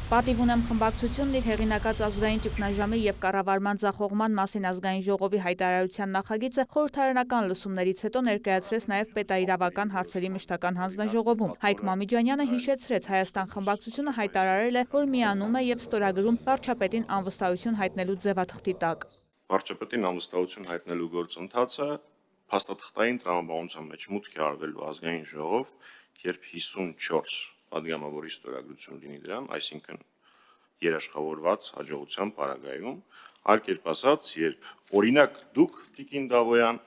Պատիվ ունեմ խմբակցությունն իր հեղինակած ազգային ճգնաժամի եւ կառավարման ձախողման մասին ազգային ժողովի հայտարարության նախագիծը խորհրդարանական լսումներից հետո ներկայացրեց նաեւ պետաիրավական հարցերի մշտական հանձնաժողովում։ Հայկ Մամիջանյանը հիշեցրեց, Հայաստան խմբակցությունը հայտարարել է, որ միանում է եւ ստորագրում վարչապետին անվստահություն հայտնելու ձևաթղթի տակ։ Վարչապետին անվստահություն հայտնելու գործընթացը փաստաթղթային տրամաբանության մեջ մուտք է արվելու ազգային ժողով, երբ 54 պատգամավորի ստորագրություն լինի դրան, այսինքն երաշխավորված հաջողության պարագայում, այլ կերպ ասած, երբ օրինակ դուք Տիկին Դավոյան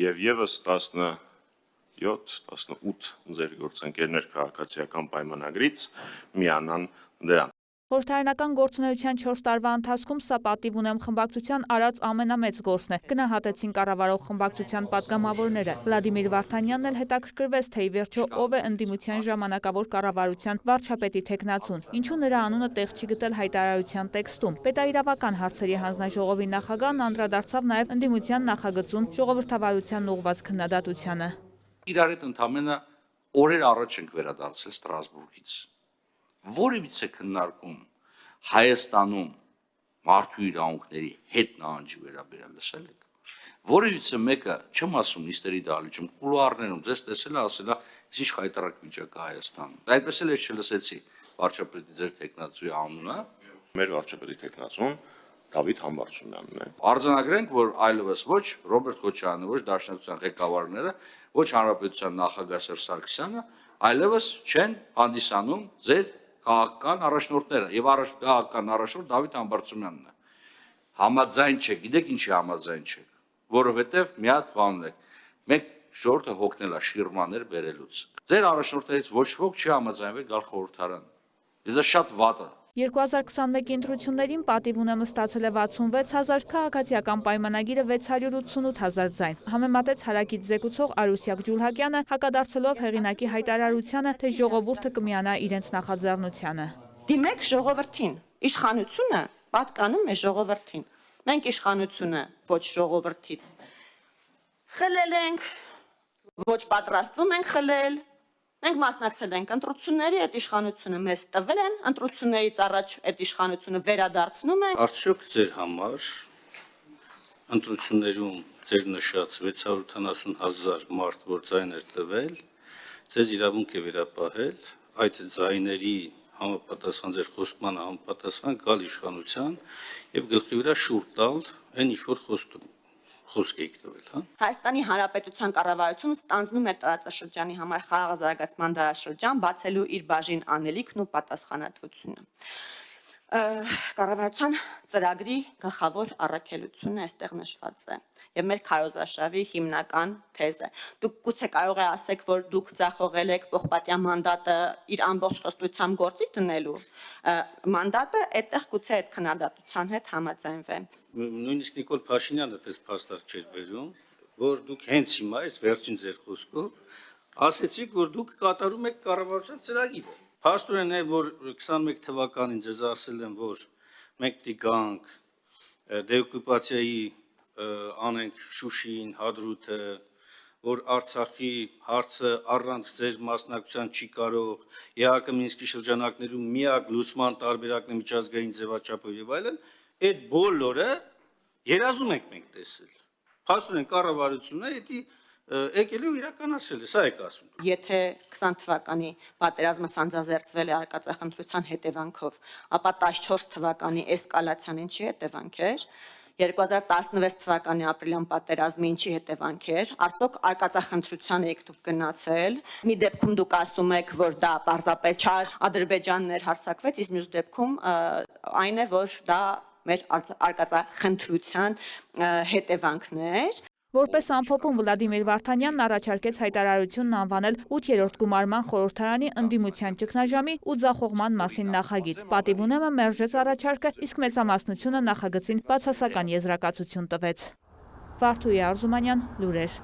եւ եւս 17-18 ձեր գործընկերներ քաղաքացիական պայմանագրից միանան դրան։ Խորհրդարանական գործունեության 4 տարվա ընթացքում սա պատիվ ունեմ խմբակցության արած ամենամեծ գործն է, գնահատեցին կառավարող խմբակցության պատգամավորները։ Վլադիմիր Վարդանյանն էլ հետաքրքրվեց, թե ի վերջո ով է ընդդիմության ժամանակավոր կառավարության վարչապետի թեկնածուն, ինչու նրա անունը տեղ չի գտել հայտարարության տեքստում։ Պետաիրավական հարցերի հանձնաժողովի նախագահն անդրադարձավ նաև ընդդիմության նախագծում ժողովրդավարության ուղղված քննադատությանը։ Իրար հետ ընդամենը օրեր առաջ ենք վերադարձել Ստրասբուրգից։ Որևիցե քննարկում Հայաստանում մարդու իրավունքների հետ նահանջի վերաբերյալ լսել եք։ Որևիցե մեկը, չեմ ասում նիստերի դահլիճում, կուլուարներում ձեզ տեսել է, ասել է, ինչ հայտարարակ վիճակ է Հայաստանում։ Այդպես էլ ես չլսեցի վարչապետի ձեր տեխնացուի անունը։ Մեր վարչապետի տեխնացուն Դավիթ Համբարձումյանն է։ Արձանագրենք, որ այլևս ոչ Ռոբերտ Քոչարյանը, ոչ Դաշնակցության ղեկավարները, ոչ Հանրապետության նախագահ Սերժ Սարգսյանը այլևս չեն հանդիսանում ձեր քաղաքական առաջնորդները եւ քաղաքական առաջնորդ Դավիթ Համբարձումյանն է։ Համաձայն չեք, գիտեք ինչի համաձայն չեք, որովհետեւ մի հատ բան ունեք, մենք ժողովուրդը հոգնել է շիրմաներ բերելուց։ Ձեր առաջնորդներից ոչ ոք չի համաձայնվել գալ խորհրդարան։ Դա շատ վատ է։ 2021 ընտրություններին պատիվ ունեմը ստացել է 66,000, քաղաքացիական պայմանագիրը 688,000 ձայն։ Համեմատեց հարակից զեկուցող Արուսյակ Ջուլհակյանը, հակադարձելով հեղինակի հայտարարությանը, թե ժողովուրդը կմիանա իրենց նախաձեռնությանը։ Դիմեք ժողովրդին, իշխանությունը պատկանում է ժողովրդին։ Մենք իշխանությունը ոչ ժողովրդից խլել ենք, ոչ պատրաստվում ենք խլել։ Մենք մասնակցել ենք ընտրությունների, այդ իշխանությունը մեզ տվել են, ընտրություններից առաջ այդ իշխանությունը վերադարձնում են։ Արդյոք ձեր համար ընտրություններում ձեր նշած 670,000 մարդ, որ ձայն էր տվել, ձեզ իրավունք է վերապահել այդ ձայների համապատասխան ձեր խոստմանը համապատասխան գալ իշխանության եւ գլխի վրա շուռ տալ այն ինչ որ խոսք եք տվել, հա։ Հայաստանի Հանրապետության կառավարությունը ստանձնում է տարածաշրջանի համար խաղաղազարգացման դարաշրջան, բացելու իր բաժին անելիքն ու պատասխանատվությունը։ Կառավարության ծրագրի գլխավոր առաքելությունը այստեղ նշված է եւ մեր քարոզարշավի հիմնական թեզը։ Դուք գուցե կարող է ասեք, որ դուք ձախողել եք Պողպատյան մանդատը իր ամբողջ խստությամբ գործի դնելու մանդատը, այդտեղ գուցե այդ քննադատության հետ համաձայնվեմ։ Նույնիսկ Նիկոլ Փաշինյանը դες փաստարկ չէր վերում, որ դուք հենց հիմա այս վերջին ձեր խոսքով ասեցիք, որ դուք կատարում եք կառավարության ծրագիրը։ Փաստորեն է, որ 21 թվականին ձեզ ասել են, որ մենք դիգանք դեօկուպացիայի անենք Շուշին, Հադրութը, որ Արցախի հարցը առանց ձեր մասնակցության չի կարող, ԵԱՀԿ Մինսկի շրջանակներում միակ լուծման տարբերակն է միջազգային ձևաչափով եւ այլն, այդ բոլորը երազում ենք մենք տեսել։ Փաստորեն կառավարությունը դա եկել ու իրականացրել է, սա եք ասում։ Եթե 20 թվականի պատերազմը սանձազերծվել է արկածախնդրության հետևանքով, ապա 14 թվականի էսկալացիան ինչի հետևանք էր, 2016 թվականի ապրիլյան պատերազմի ինչի հետևանք էր, արդյոք արկածախնդրության եք դուք գնացել, մի դեպքում դուք ասում եք, որ դա պարզապես չար Ադրբեջաններ հարձակվեց, իսկ մյուս դեպքում այն է, որ դա մեր արկածախնդրության հետևանքն էր։ Որպես ամփոփում Վլադիմիր Վարդանյանն առաջարկեց հայտարարությունն անվանել 8-րդ գումարման խորհրդարանի ընդդիմության ճգնաժամի ու ձախողման մասին նախագիծ։ Պատիվ ունեմը մերժեց առաջարկը, իսկ մեծամասնությունը նախագծին բացասական եզրակացություն տվեց։ Վարդուհի Արզումանյան, լուրեր։